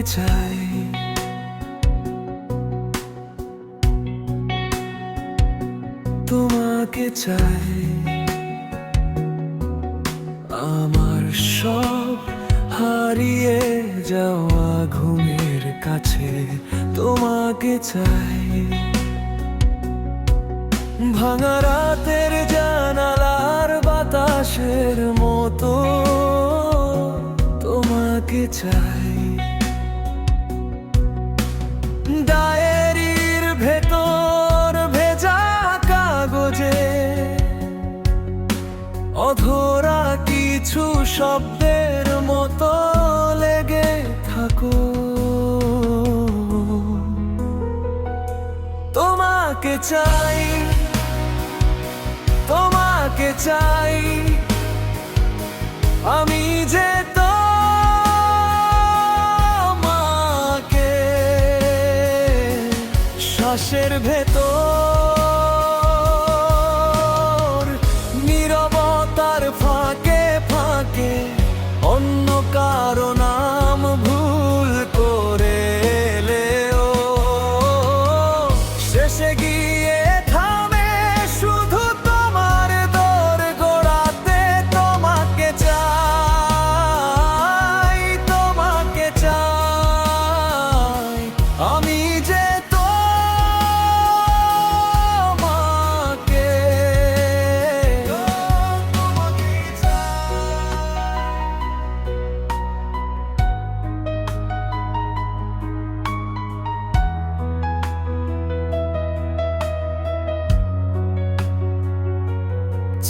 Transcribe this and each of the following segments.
চাই, তোমাকে চাই। আমার সব হারিয়ে যাওয়া ঘুমের কাছে তোমাকে চাই। ভাঙা রাতের জানালার বাতাসের মতো তোমাকে চাই। ডায়েরির ভেতর ভেজা কাগজে অধরা কিছু শব্দের মতো লেগে থাকো। তোমাকে চাই, তোমাকে চাই, আমি যে তোমাকে শ্বাসের ভেতর নীরবতার ফাঁকে ফাঁকে অন্য কারো নাম ভুল করে এলেও শেষে গিয়ে থামে শুধু তোমার দোর গোড়াতে। তোমাকে চাই, তোমাকে চাই, আমি যে তোমাকে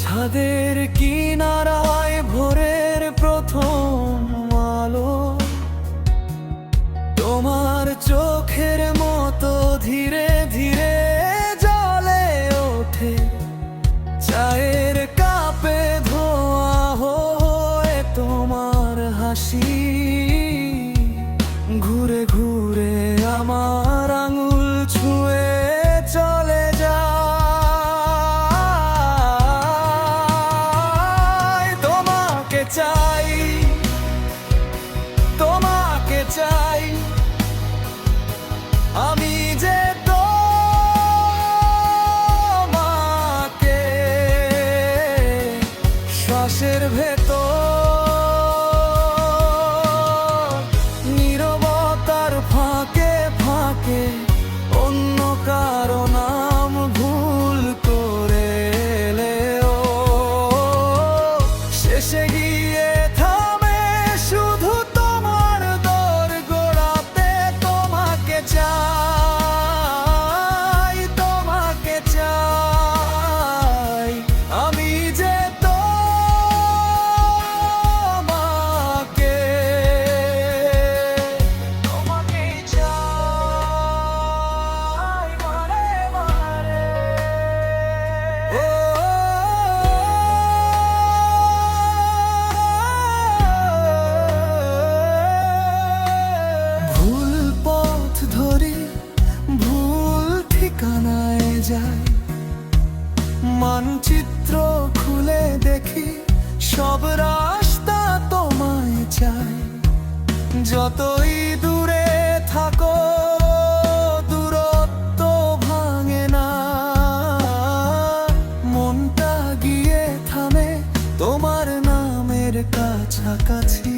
ছাদের কিনারায় ভোরের প্রথম আলো তোমার চোখের মতো ধীরে ধীরে জ্বলে ওঠে। চায়ের কাপে ধোয়া হয়ে তোমার হাসি ঘুরে ঘুরে আমার আঙুল ছুঁয়ে চলে যায়। তোমাকে চাই, তোমাকে চাই, আমি যে তোমাকে শ্বাসের ভেতর নীরবতার ফাঁকে ফাঁকে অন্য কারো নাম ভুল করে এলেও শেষে গিয়ে থামে শুধু তোমার দোর গোড়াতে। তোমাকে চাই, তোমাকে চাই, আমি যে তোমাকে তোমাকে চাই বারে বারে। ও ভুল পথ ধরি ভুল ঠিকানায় যাই, মানচিত্র খুলে দেখি সব রাস্তা তোমায় চাই। যতই দূরে থাকো দূরত্ব ভাঙে না, মনটা গিয়ে থামে তোমার নামের কাছাকাছি।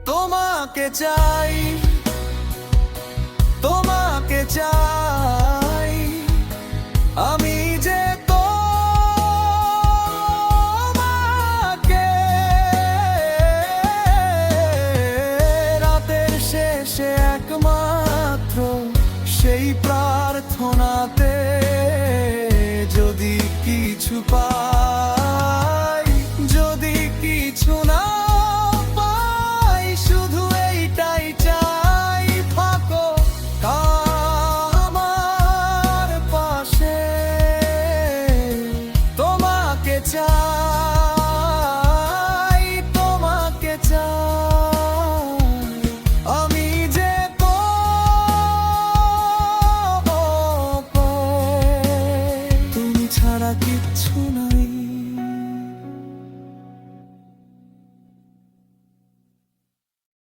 তোমাকে চাই,